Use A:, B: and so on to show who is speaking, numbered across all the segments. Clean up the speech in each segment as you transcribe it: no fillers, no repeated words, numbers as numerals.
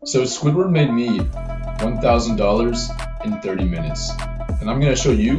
A: So Squidward made me $1,000 in 30 minutes, and I'm going to show you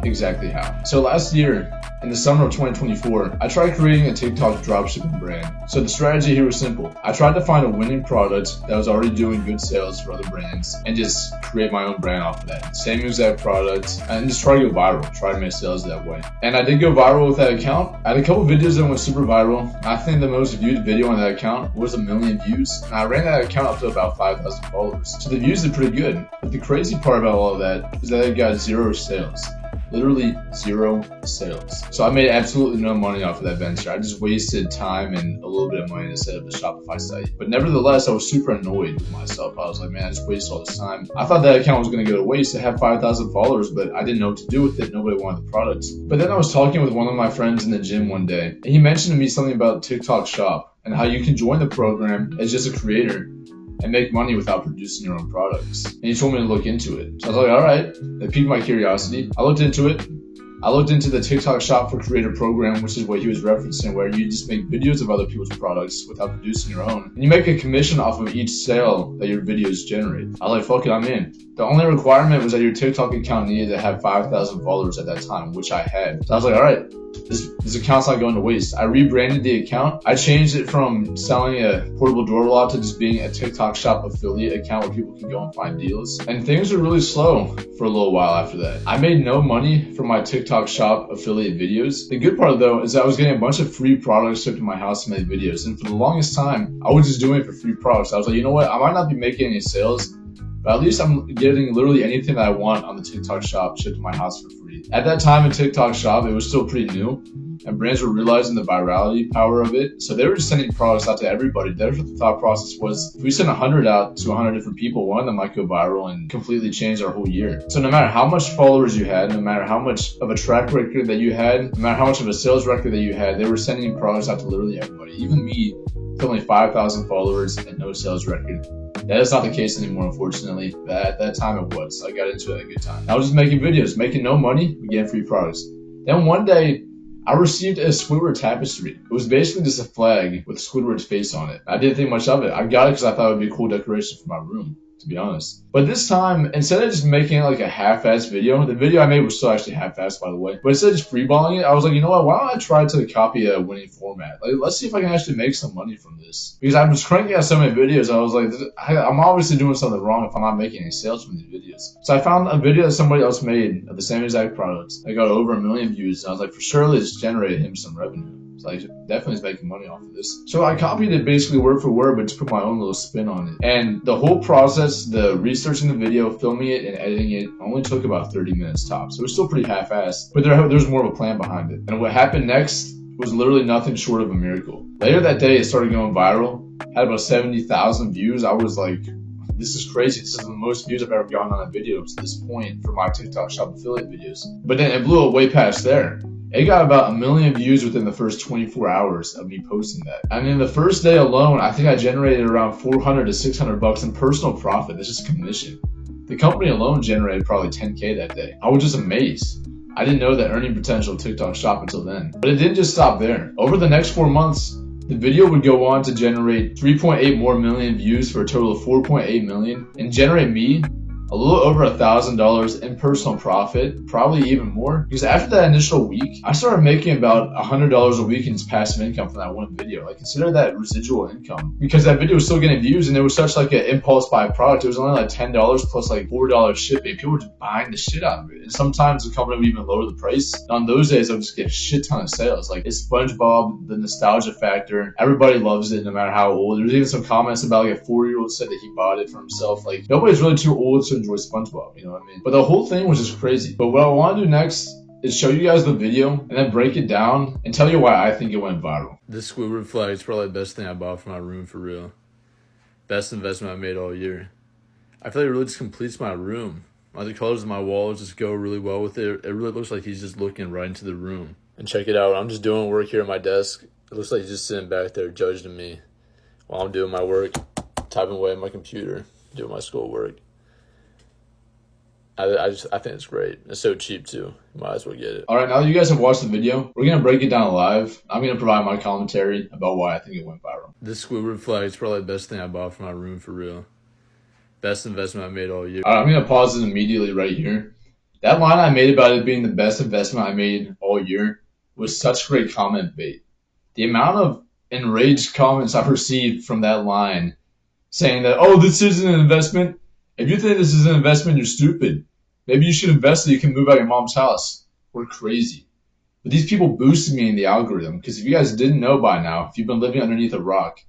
A: exactly how. So last year, in the summer of 2024, I tried creating a TikTok dropshipping brand. So the strategy here was simple. I tried to find a winning product that was already doing good sales for other brands and just create my own brand off of that. Same exact product and just try to go viral, try to make sales that way. And I did go viral with that account. I had a couple videos that went super viral. I think the most viewed video on that account was 1 million views. And I ran that account up to about 5,000 followers. So the views are pretty good. But the crazy part about all of that is that it got 0 sales. Literally 0 sales. So I made absolutely no money off of that venture. I just wasted time and a little bit of money to set up the Shopify site. But nevertheless, I was super annoyed with myself. I was like, man, I just wasted all this time. I thought that account was going to go to waste. I had 5,000 followers, but I didn't know what to do with it. Nobody wanted the products. But then I was talking with one of my friends in the gym one day, and he mentioned to me something about TikTok Shop and how you can join the program as just a creator and make money without producing your own products. And he told me to look into it. So I was like, all right, that piqued my curiosity. I looked into it. I looked into the TikTok Shop for Creator program, which is what he was referencing, where you just make videos of other people's products without producing your own. And you make a commission off of each sale that your videos generate. I was like, fuck it, I'm in. The only requirement was that your TikTok account needed to have 5,000 followers at that time, which I had. So I was like, all right, this account's not going to waste. I rebranded the account. I changed it from selling a portable door lock to just being a TikTok Shop affiliate account where people can go and find deals. And things were really slow for a little while after that. I made no money from my TikTok Shop affiliate videos. The good part though is I was getting a bunch of free products shipped to my house to make videos. And for the longest time, I was just doing it for free products. I was like, you know what? I might not be making any sales, but at least I'm getting literally anything that I want on the TikTok Shop shipped to my house for free. At that time in TikTok Shop, it was still pretty new, and brands were realizing the virality power of it. So they were just sending products out to everybody. That's what the thought process was. If we send 100 out to 100 different people, one of them might go viral and completely change our whole year. So no matter how much followers you had, no matter how much of a track record that you had, no matter how much of a sales record that you had, they were sending products out to literally everybody. Even me, with only 5,000 followers and no sales record. That is not the case anymore, unfortunately. But at that time it was. I got into it at a good time. I was just making videos, making no money, but getting free products. Then one day, I received a Squidward tapestry. It was basically just a flag with Squidward's face on it. I didn't think much of it. I got it because I thought it would be a cool decoration for my room, to be honest. But this time, instead of just making like a half-assed video, the video I made was still actually half-assed, by the way. But instead of just freeballing it, I was like, you know what? Why don't I try to copy a winning format? Like, let's see if I can actually make some money from this. Because I was cranking out so many videos, I was like, I'm obviously doing something wrong if I'm not making any sales from these videos. So I found a video that somebody else made of the same exact products. It got over 1 million views. And I was like, for surely this generated him some revenue. So I definitely is making money off of this. So I copied it basically word for word, but just put my own little spin on it. And the whole process, the researching the video, filming it, and editing it only took about 30 minutes tops. So it was still pretty half-assed, but there's more of a plan behind it. And what happened next was literally nothing short of a miracle. Later that day, it started going viral. Had about 70,000 views. I was like, this is crazy. This is the most views I've ever gotten on a video to this point for my TikTok Shop affiliate videos. But then it blew way past there. It got about 1 million views within the first 24 hours of me posting that. I mean, the first day alone, I think I generated around 400 to 600 bucks in personal profit. This is commission. The company alone generated probably 10K that day. I was just amazed. I didn't know the earning potential of TikTok Shop until then. But it didn't just stop there. Over the next 4 months, the video would go on to generate 3.8 more million views for a total of 4.8 million and generate me a little over $1,000 in personal profit, probably even more. Because after that initial week, I started making about $100 a week in passive income from that one video. I consider that residual income because that video was still getting views and it was such like an impulse buy product. It was only like $10 plus like $4 shipping. People were just buying the shit out of it. And sometimes the company would even lower the price. And on those days, I would just get a shit ton of sales. Like it's SpongeBob, the nostalgia factor. Everybody loves it no matter how old. There's even some comments about like a 4-year-old said that he bought it for himself. Like nobody's really too old to enjoy SpongeBob, you know what I mean? But the whole thing was just crazy. But what I want to do next is show you guys the video and then break it down and tell you why I think it went viral. This Squidward flag is probably the best thing I bought for my room, for real. Best investment I made all year. I feel like it really just completes my room. Like the colors of my walls just go really well with it. It really looks like he's just looking right into the room. And check it out. I'm just doing work here at my desk. It looks like he's just sitting back there judging me while I'm doing my work, typing away on my computer, doing my schoolwork. I think it's great. It's so cheap too. You might as well get it. All right, now that you guys have watched the video, we're gonna break it down live. I'm gonna provide my commentary about why I think it went viral. This Squidward flag is probably the best thing I bought for my room, for real.
B: Best investment I made all year.
A: I'm going to pause it immediately right here. That line I made about it being the best investment I made all year was such great comment bait. The amount of enraged comments I've received from that line saying that, oh, this isn't an investment. If you think this is an investment, you're stupid. Maybe you should invest so you can move out of your mom's house. We're crazy. But these people boosted me in the algorithm because if you guys didn't know by now, if you've been living underneath a rock,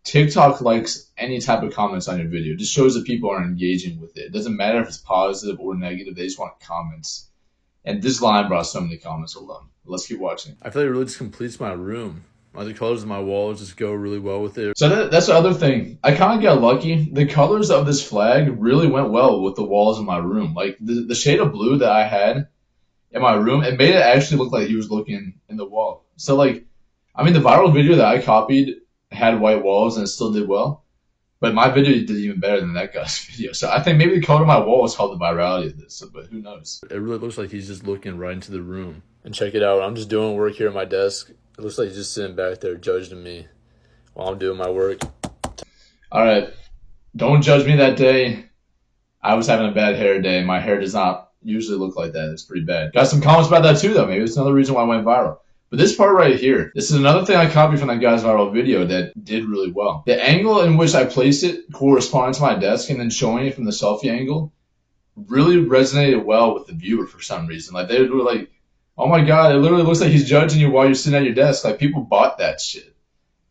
A: TikTok likes any type of comments on your video. It just shows that people are engaging with it. It doesn't matter if it's positive or negative. They just want comments. And this line brought so many comments alone. Let's keep watching.
B: I feel like it really just completes my room. Like the colors of my walls just go really well with it.
A: So that's the other thing. I kind of got lucky. The colors of this flag really went well with the walls in my room. Like the shade of blue that I had in my room, it made it actually look like he was looking in the wall. So like, I mean, the viral video that I copied had white walls and it still did well. But my video did even better than that guy's video. So I think maybe the color of my walls helped the virality of this, but who knows?
B: It really looks like he's just looking right into the room. And check it out. I'm just doing work here at my desk. It looks like he's just sitting back there judging me while I'm doing my work.
A: All right. Don't judge me that day. I was having a bad hair day. My hair does not usually look like that. It's pretty bad. Got some comments about that too, though. Maybe it's another reason why I went viral. But this part right here, this is another thing I copied from that guy's viral video that did really well. The angle in which I placed it corresponding to my desk and then showing it from the selfie angle really resonated well with the viewer for some reason. Like they were like, oh my God, it literally looks like he's judging you while you're sitting at your desk. Like people bought that shit.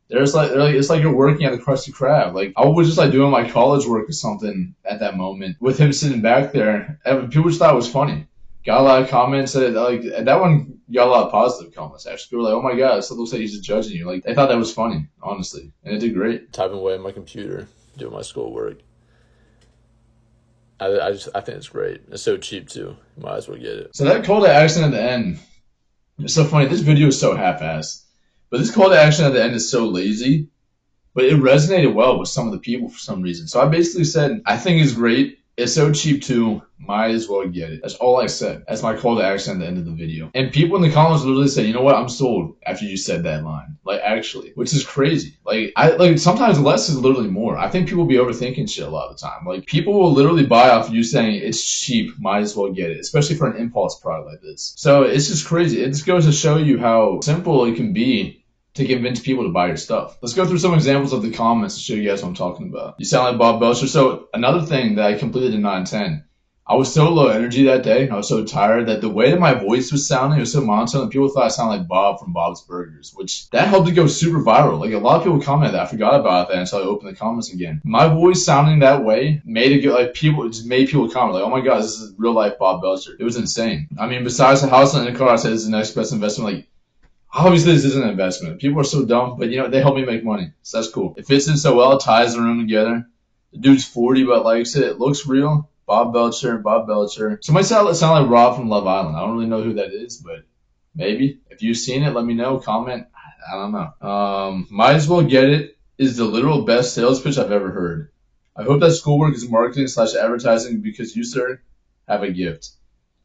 A: They're like, it's like you're working at the Krusty Krab. Like I was just like doing my college work or something at that moment with him sitting back there. And people just thought it was funny. Got a lot of comments that like that one got a lot of positive comments actually. People were like, oh my God, this looks like he's just judging you. Like they thought that was funny, honestly. And it did great.
B: Typing away on my computer, doing my schoolwork. I think it's great. It's so cheap too. Might as well get it.
A: So that call to action at the end, it's so funny. This video is so half-assed. But this call to action at the end is so lazy. But it resonated well with some of the people for some reason. So I basically said, I think it's great. It's so cheap too. Might as well get it. That's all I said. That's my call to action at the end of the video. And people in the comments literally say, you know what? I'm sold after you said that line. Like actually, which is crazy. Like sometimes less is literally more. I think people be overthinking shit a lot of the time. Like people will literally buy off you saying it's cheap. Might as well get it. Especially for an impulse product like this. So it's just crazy. It just goes to show you how simple it can be to convince people to buy your stuff. Let's go through some examples of the comments to show you guys what I'm talking about. You sound like Bob Belcher. So another thing that I completely did not intend. I was so low energy that day. I was so tired that the way that my voice was sounding, it was so monotone. People thought I sounded like Bob from Bob's Burgers, which that helped it go super viral. Like a lot of people commented that. I forgot about that until I opened the comments again. My voice sounding that way made it go like people, it just made people comment like, oh my God, this is real life Bob Belcher. It was insane. I mean, besides the house and the car, I said this is the next best investment. Like, obviously, this isn't an investment. People are so dumb, but you know, they help me make money. So that's cool. It fits in so well. It ties the room together. The dude's 40 but likes it. It looks real. Bob Belcher, Bob Belcher. So it might sound like Rob from Love Island. I don't really know who that is, but maybe. If you've seen it, let me know. Comment. I don't know. Might as well get it is the literal best sales pitch I've ever heard. I hope that schoolwork is marketing / advertising because you, sir, have a gift.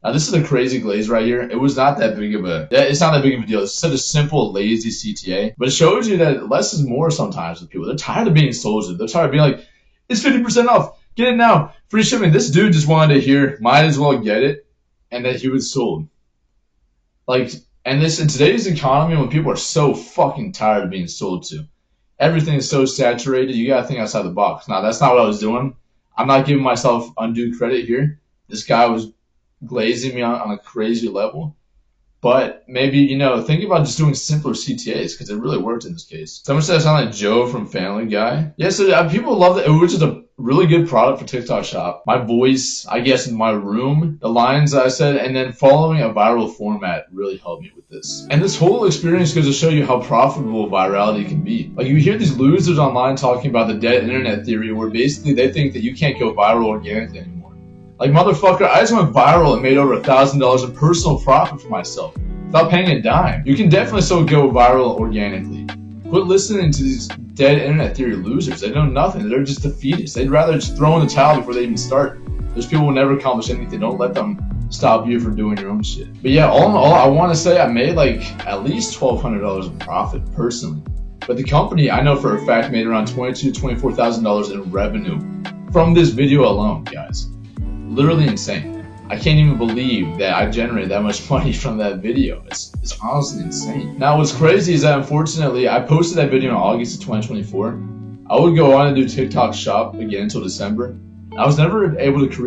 A: Now, this is a crazy glaze right here. It was not that big of a, it's not that big of a deal. It's such a simple, lazy CTA. But it shows you that less is more sometimes with people. They're tired of being sold. They're tired of being like, it's 50% off. Get it now. Free shipping. This dude just wanted to hear, might as well get it, and that he was sold. Like, and this, in today's economy, when people are so fucking tired of being sold to, everything is so saturated, you gotta think outside the box. Now, that's not what I was doing. I'm not giving myself undue credit here. This guy was glazing me on a crazy level. But maybe, you know, think about just doing simpler CTAs because it really worked in this case. Someone said I sound like Joe from Family Guy. Yeah, so people love it. It was just a really good product for TikTok Shop. My voice, I guess, in my room, the lines I said, and then following a viral format really helped me with this. And this whole experience goes to show you how profitable virality can be. Like, you hear these losers online talking about the dead internet theory where basically they think that you can't go viral organically anymore. Like, motherfucker, I just went viral and made over $1,000 in personal profit for myself without paying a dime. You can definitely still go viral organically. Quit listening to these dead internet theory losers. They know nothing. They're just defeatists. They'd rather just throw in the towel before they even start. Those people will never accomplish anything. Don't let them stop you from doing your own shit. But yeah, all in all, I want to say I made like at least $1,200 in profit personally. But the company, I know for a fact, made around $22,000 to $24,000 in revenue from this video alone, guys. Literally insane. I can't even believe that I generated that much money from that video. It's honestly insane. Now what's crazy is that unfortunately I posted that video in August of 2024. I would go on and do TikTok shop again until December. I was never able to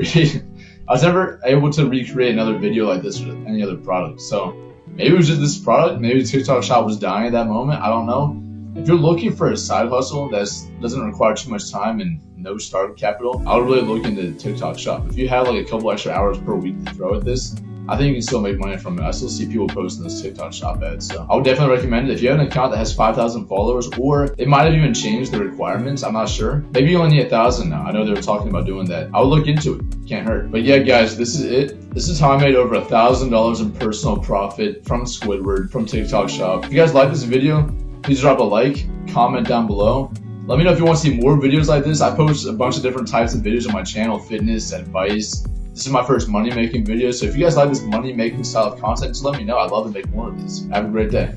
A: recreate another video like this with any other product. So maybe it was just this product, maybe TikTok shop was dying at that moment, I don't know. If you're looking for a side hustle that doesn't require too much time and no startup capital, I would really look into TikTok shop. If you have like a couple extra hours per week to throw at this, I think you can still make money from it. I still see people posting those TikTok shop ads. So I would definitely recommend it. If you have an account that has 5,000 followers, or it might have even changed the requirements, I'm not sure. Maybe you only need 1,000 now. I know they were talking about doing that. I would look into it. Can't hurt. But yeah, guys, this is it. This is how I made over $1,000 in personal profit from Squidward, from TikTok shop. If you guys like this video, please drop a like, comment down below. Let me know if you want to see more videos like this. I post a bunch of different types of videos on my channel, fitness, advice. This is my first money making video. So if you guys like this money making style of content, just let me know. I'd love to make more of this. Have a great day.